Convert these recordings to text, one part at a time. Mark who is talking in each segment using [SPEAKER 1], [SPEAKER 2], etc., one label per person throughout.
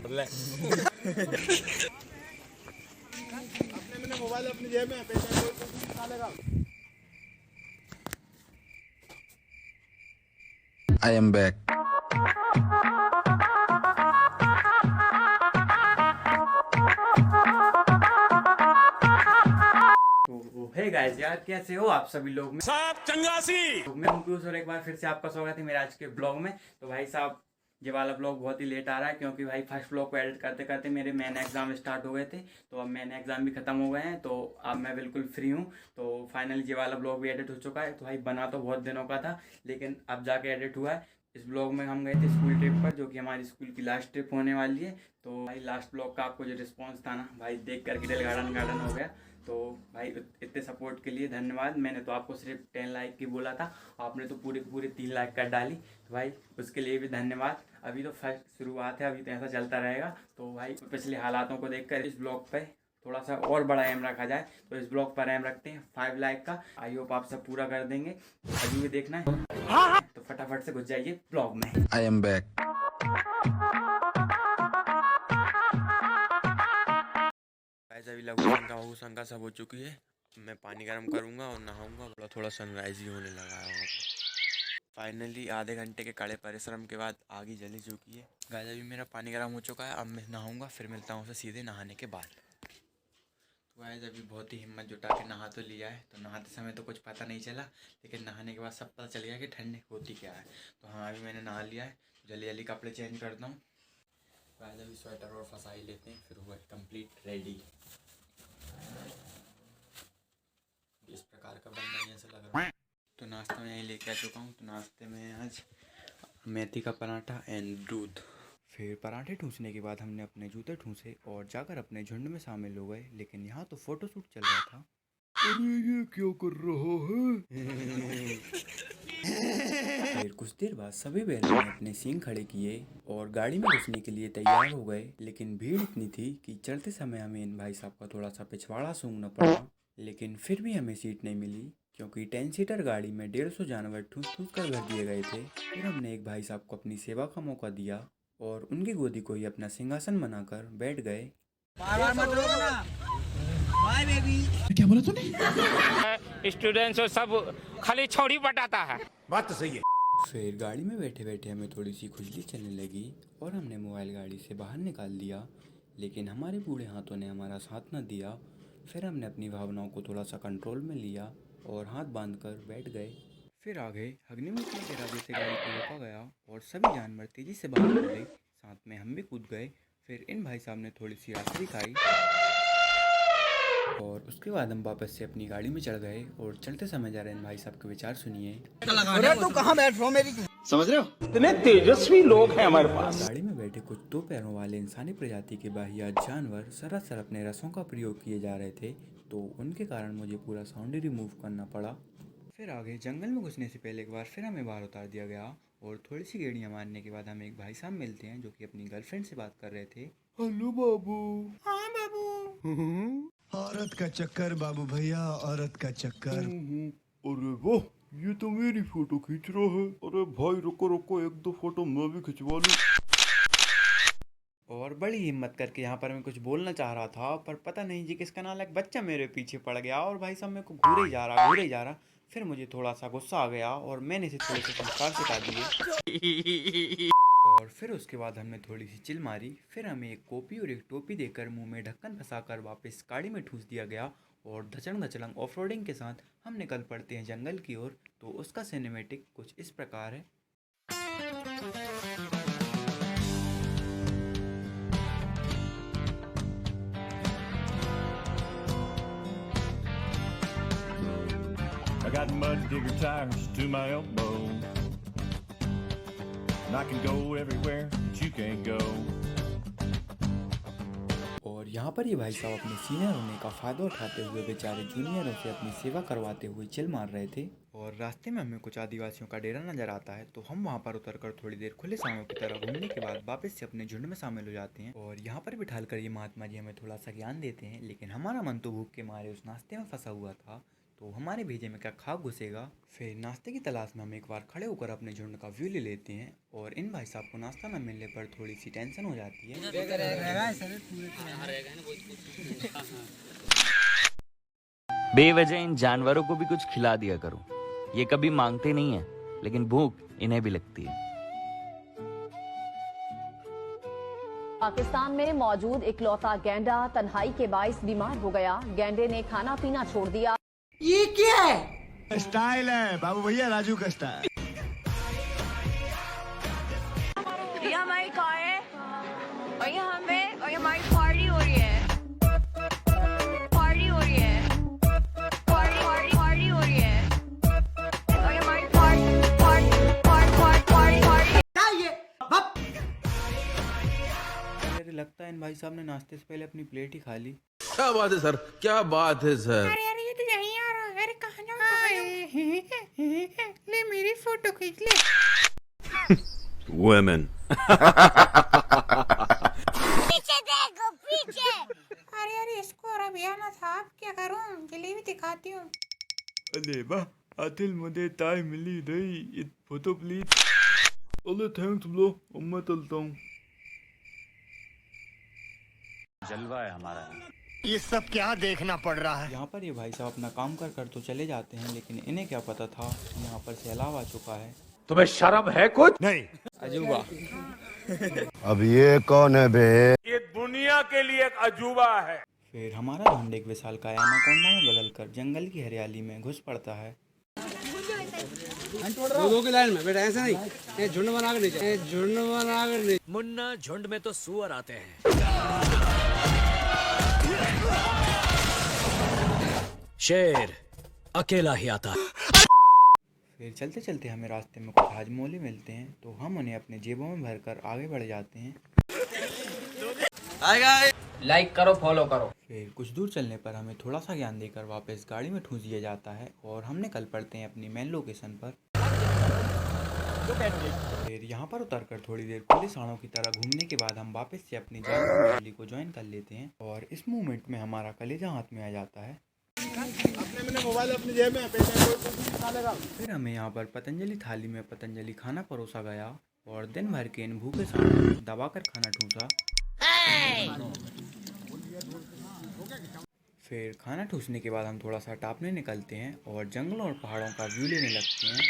[SPEAKER 1] अपने मोबाइल अपनी जेब में पैसा कोई कुछ नहीं निकालेगा।
[SPEAKER 2] I am back.
[SPEAKER 3] Hey guys यार, कैसे हो आप सभी लोग।
[SPEAKER 1] साहब चंगासी
[SPEAKER 3] मैं अंकुश और एक बार फिर से आपका स्वागत है मेरे आज के ब्लॉग में। तो भाई साहब, ये वाला ब्लॉग बहुत ही लेट आ रहा है क्योंकि भाई फर्स्ट ब्लॉग को एडिट करते करते मेरे मेन एग्जाम स्टार्ट हो गए थे। तो अब मेन एग्जाम भी खत्म हो गए हैं, तो अब मैं बिल्कुल फ्री हूँ। तो फाइनली ये वाला ब्लॉग भी एडिट हो चुका है। तो भाई बना तो बहुत दिनों का था, लेकिन अब जाके एडिट हुआ है। इस ब्लॉग में हम गए थे स्कूल ट्रिप पर, जो कि हमारी स्कूल की लास्ट ट्रिप होने वाली है। तो भाई लास्ट ब्लॉग का आपको जो रिस्पॉन्स था ना भाई, देख करके दिल गार्डन गार्डन हो गया। तो भाई इतने सपोर्ट के लिए धन्यवाद। मैंने तो आपको सिर्फ 10 लाइक की बोला था, आपने तो पूरे पूरे 3 लाइक कर डाली। तो भाई उसके लिए भी धन्यवाद। अभी तो फर्स्ट शुरुआत है, अभी तो ऐसा चलता रहेगा। तो भाई पिछले हालातों को देखकर इस ब्लॉग पे थोड़ा सा और बड़ा एम रखा जाए। तो इस ब्लॉग पर एम रखते हैं 5 लाइक का। आई होप आप सब पूरा कर देंगे। तो अभी भी देखना है तो फटाफट से घुस जाइए ब्लॉग में।
[SPEAKER 2] I am back.
[SPEAKER 4] अभी लघु शंका सब हो चुकी है। मैं पानी गर्म करूंगा और नहाऊंगा। थोड़ा थोड़ा सनराइज ही होने लगा है वहाँ पे। फाइनली आधे घंटे के कड़े परिश्रम के बाद आग ही जली चुकी है। गाइस अभी मेरा पानी गर्म हो चुका है। अब मैं नहाऊंगा, फिर मिलता हूँ उसे सीधे नहाने के बाद। तो गाइस अभी बहुत ही हिम्मत जुटा के नहा तो लिया है। तो नहाते समय तो कुछ पता नहीं चला, लेकिन नहाने के बाद सब पता चल गया कि ठंड होती क्या है। तो हाँ, अभी मैंने नहा लिया है। जल्दी जल्दी कपड़े चेंज करता हूँ। गाइस अभी स्वेटर और फंसा ही लेते हैं, फिर हुआ कंप्लीट रेडी। इस प्रकार का बन रही है ऐसा लग रहा है। तो नाश्ता में यहीं लेके आ चुका हूँ। तो नाश्ते में आज मेथी का पराठा एंड दूध। फिर पराठे ठूंसने के बाद हमने अपने जूते ठूंसे और जाकर अपने झुंड में शामिल हो गए। लेकिन यहाँ तो फोटोशूट चल रहा था। अरे ये क्या कर रहा है? फिर कुछ देर बाद सभी बैलों ने अपने सींग खड़े किए और गाड़ी में घुसने के लिए तैयार हो गए। लेकिन भीड़ इतनी थी कि चलते समय हमें इन भाई साहब का थोड़ा सा पिछवाड़ा सूंघना पड़ा। लेकिन फिर भी हमें सीट नहीं मिली क्योंकि 10 सीटर गाड़ी में 150 जानवर ठूस ठूस कर भर दिए गए थे। फिर हमने एक भाई साहब को अपनी सेवा का मौका दिया और उनकी गोदी को ही अपना सिंहासन बनाकर बैठ गए।
[SPEAKER 5] स्टूडेंट्स और सब खाली छोड़ी बटाता है।
[SPEAKER 1] बात तो सही है।
[SPEAKER 4] फिर गाड़ी में बैठे बैठे हमें थोड़ी सी खुजली चलने लगी और हमने मोबाइल गाड़ी से बाहर निकाल दिया। लेकिन हमारे बूढ़े हाथों ने हमारा साथ न दिया। फिर हमने अपनी भावनाओं को थोड़ा सा कंट्रोल में लिया और हाथ बांधकर बैठ गए। फिर आगे अग्निमुख के इरादे से गाड़ी को रोका गया और सभी जानवर तेजी से बाहर कूदे। साथ में हम भी कूद गए। फिर इन भाई साहब ने थोड़ी सी आखिरी खाई और उसके बाद हम वापस से अपनी गाड़ी में चढ़ गए और चलते समय जा रहे इन भाई साहब के विचार सुनिए।
[SPEAKER 6] अरे तू कहाँ बैठ रहा हो मेरी
[SPEAKER 1] समझ रहे हो?
[SPEAKER 5] इतने तेजस्वी लोग हैं हमारे पास।
[SPEAKER 4] गाड़ी में बैठे कुछ 2 पैरों वाले इंसानी प्रजाति के बाहियात जानवर सरासर अपने रसों का प्रयोग किए जा रहे थे, तो उनके कारण मुझे पूरा साउंड रिमूव करना पड़ा। फिर आगे जंगल में घुसने से पहले एक बार फिर हमें बाहर उतार दिया गया और थोड़ी सी गेड़ियाँ मारने के बाद हमें एक भाई साहब मिलते हैं जो कि अपनी गर्लफ्रेंड से बात कर रहे थे। हेलो बाबू। हाँ बाबू।
[SPEAKER 7] औरत का चक्कर बाबू भैया, औरत का चक्कर।
[SPEAKER 4] अरे वाह, ये तो मेरी फोटो खींच रहा है। अरे भाई रुको रुको, एक दो फोटो मैं भी खिंचवा लूं। और बड़ी हिम्मत करके यहाँ पर मैं कुछ बोलना चाह रहा था, पर पता नहीं जी किसका नालायक बच्चा मेरे पीछे पड़ गया और भाई साहब मेरे को घूरे ही जा रहा। फिर मुझे थोड़ा सा गुस्सा आ गया और मैंने इसे थोड़े से संस्कार सिखा दिए। और फिर उसके बाद हमने थोड़ी सी चिल मारी। फिर हमें एक कॉपी और एक टोपी देकर मुंह में ढक्कन फंसाकर वापस गाड़ी में ठूस दिया गया और धचड़ धचड़ंग ऑफ रोडिंग के साथ हम निकल पड़ते हैं जंगल की ओर। तो उसका सिनेमेटिक कुछ इस प्रकार है।
[SPEAKER 8] I got mud digger tires to my elbow, and I can go everywhere that you can't go.
[SPEAKER 4] और यहाँ पर ये भाई साहब अपने सीनियर होने का फ़ायदा उठाते हुए बेचारे जूनियरों से अपनी सेवा करवाते हुए चिल मार रहे थे। और रास्ते में हमें कुछ आदिवासियों का डेरा नज़र आता है, तो हम वहाँ पर उतरकर थोड़ी देर खुले सांडों की तरह घूमने के बाद वापस से अपने झुंड में शामिल हो जाते हैं। और यहाँ पर बिठाल कर ये महात्मा जी हमें थोड़ा सा ज्ञान देते हैं, लेकिन हमारा मन तो भूख के मारे उस नाश्ते में फंसा हुआ था। तो हमारे भेजे में क्या खा घुसेगा। फिर नाश्ते की तलाश में हम एक बार खड़े होकर अपने झुंड का व्यू ले लेते हैं और इन भाई साहब को नाश्ता न मिलने पर थोड़ी सी टेंशन हो जाती है।
[SPEAKER 2] बेवजह इन जानवरों को भी कुछ खिला दिया करो। ये कभी मांगते नहीं है, लेकिन भूख इन्हें भी लगती है।
[SPEAKER 9] पाकिस्तान में मौजूद इकलौता गैंडा तन्हाई के बाइस बीमार हो गया। गैंडे ने खाना पीना छोड़ दिया।
[SPEAKER 6] ये क्या है?
[SPEAKER 7] स्टाइल है बाबू भैया, राजू का स्टाइल।
[SPEAKER 9] ये हमारी कार है और ये हमारी पार्टी हो रही है। पार्टी हो रही है। पार्टी हो रही है और ये हमारी
[SPEAKER 4] मुझे लगता है इन भाई साहब ने नाश्ते से पहले अपनी प्लेट ही खा ली।
[SPEAKER 10] क्या बात है सर, क्या बात है सर।
[SPEAKER 9] अरे ये तो यहीं आ रहा है। अरे कहाँ जाऊँ? ले मेरी फोटो खींच ले।
[SPEAKER 10] वुमेन।
[SPEAKER 9] पीछे देखो पीछे। अरे इसको और अभी आना था। अब क्या करूँ? जलेबी दिखाती हूँ।
[SPEAKER 1] अरे वाह आतिल मुझे टाइम मिली रही इट फोटो प्लीज। ओले थैंक्स ब्रो, मैं चलता हूँ।
[SPEAKER 8] जलवा है हमारा।
[SPEAKER 7] ये सब क्या देखना पड़ रहा है।
[SPEAKER 4] यहाँ पर ये भाई साहब अपना काम कर कर तो चले जाते हैं, लेकिन इन्हें क्या पता था यहाँ पर सैलाब आ चुका है।
[SPEAKER 8] तुम्हें शर्म है कुछ?
[SPEAKER 7] नहीं।
[SPEAKER 4] अजूबा।
[SPEAKER 7] अब ये कौन है बे?
[SPEAKER 8] ये दुनिया के लिए एक अजूबा है।
[SPEAKER 4] फिर हमारा झुंड एक विशाल का एनाकोंडा में बदलकर जंगल की हरियाली में घुस पड़ता है।
[SPEAKER 6] दो की लाइन में बेटा, ऐसे नहीं। ये झुंड बना कर नहीं, झुंड बना कर नहीं।
[SPEAKER 2] मुन्ना, झुंड में तो सुअर आते हैं। शेर अकेला ही आता।
[SPEAKER 4] फिर चलते चलते हमें रास्ते में कुछ हाजमोले मिलते हैं, तो हम उन्हें अपने जेबों में भरकर आगे बढ़ जाते हैं।
[SPEAKER 6] लाइक करो, फॉलो करो।
[SPEAKER 4] फिर कुछ दूर चलने पर हमें थोड़ा सा ज्ञान देकर वापस गाड़ी में ठूंस दिया जाता है और हम निकल पड़ते हैं अपनी मेन लोकेशन पर। फिर यहाँ पर उतरकर थोड़ी देर पुलिस आड़ों की तरह घूमने के बाद हम वापस से अपनी जानवर रैली को ज्वाइन कर लेते हैं और इस मूवमेंट में हमारा कलेजा हाथ में आ जाता है।
[SPEAKER 1] अपने मोबाइल अपनी जेब में, पैसा कोई कुछ नहीं निकालेगा।
[SPEAKER 4] फिर हमें यहाँ पर पतंजलि थाली में पतंजलि खाना परोसा गया और दिन भर के इन भूखे सांडों ने दबाकर खाना ठूसा। फिर खाना ठूसने के बाद हम थोड़ा सा टापने निकलते हैं और जंगलों और पहाड़ों का व्यू लेने लगते हैं।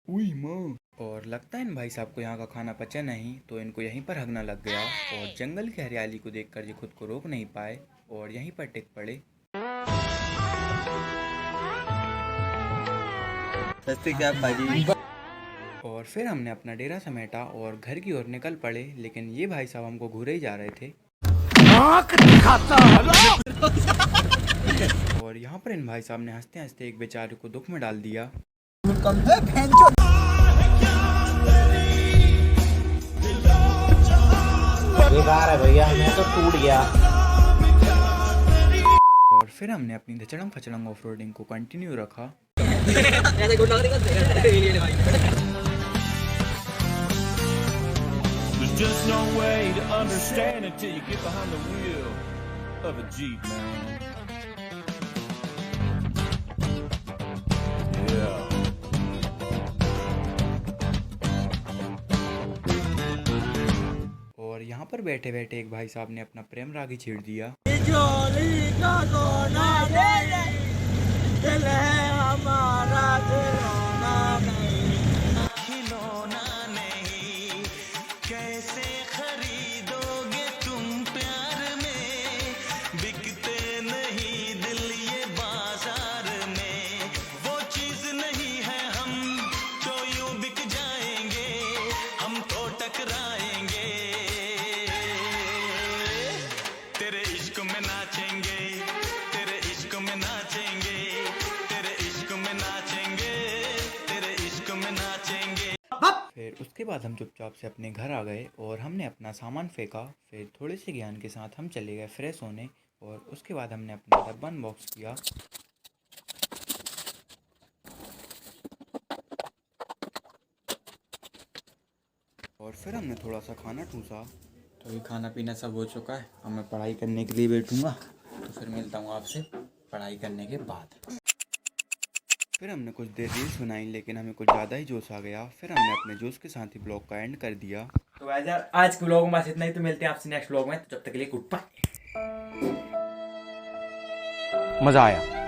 [SPEAKER 4] उई माँ। और लगता है इन भाई साहब को यहाँ का खाना पचा नहीं, तो इनको यहीं पर हगना लग गया और जंगल की हरियाली को देखकर ये खुद को रोक नहीं पाए और यहीं पर टिक पड़े। और फिर हमने अपना डेरा समेटा और घर की ओर निकल पड़े, लेकिन ये भाई साहब हमको घूरे ही जा रहे थे। और यहाँ पर इन भाई साहब ने हंसते हंसते एक बेचारे को दुख में डाल दिया।
[SPEAKER 6] बेकार है भैया, मैं तो टूट गया।
[SPEAKER 4] और फिर हमने अपनी धचड़म फचड़म ऑफ रोडिंग को कंटिन्यू रखा।
[SPEAKER 8] There's just no way to understand it till you get behind the wheel of a Jeep, man. Yeah.
[SPEAKER 4] और यहाँ पर बैठे बैठे एक भाई साहब ने अपना प्रेम राग ही छेड़ दिया।
[SPEAKER 10] कैसे खरीदोगे तुम प्यार में, बिकते नहीं दिल ये बाजार में, वो चीज नहीं है हम जो यूं बिक जाएंगे, हम तो टकराएंगे, तेरे इश्क में नाचेंगे, तेरे इश्क में नाचेंगे, तेरे इश्क में नाचेंगे, तेरे इश्क में नाचेंगे।
[SPEAKER 4] फिर उसके बाद हम चुपचाप से अपने घर आ गए और हमने अपना सामान फेंका। फिर थोड़े से ज्ञान के साथ हम चले गए फ्रेश होने और उसके बाद हमने अपना डब्बा अनबॉक्स किया। और फिर हमने थोड़ा सा खाना ठूसा। तो ये खाना पीना सब हो चुका है, अब मैं पढ़ाई करने के लिए बैठूंगा, तो फिर मिलता हूँ आपसे। पढ़ाई करने के बाद। फिर हमने कुछ देर रील सुनाई, लेकिन हमें कुछ ज़्यादा ही जोश आ गया। फिर हमने अपने जोश के साथ ही ब्लॉग का एंड कर दिया।
[SPEAKER 3] तो गाइस यार आज के ब्लॉग में बस इतना ही। तो मिलते हैं आपसे नेक्स्ट ब्लॉग में, तो जब तक के लिए गुड बाय।
[SPEAKER 2] मजा आया।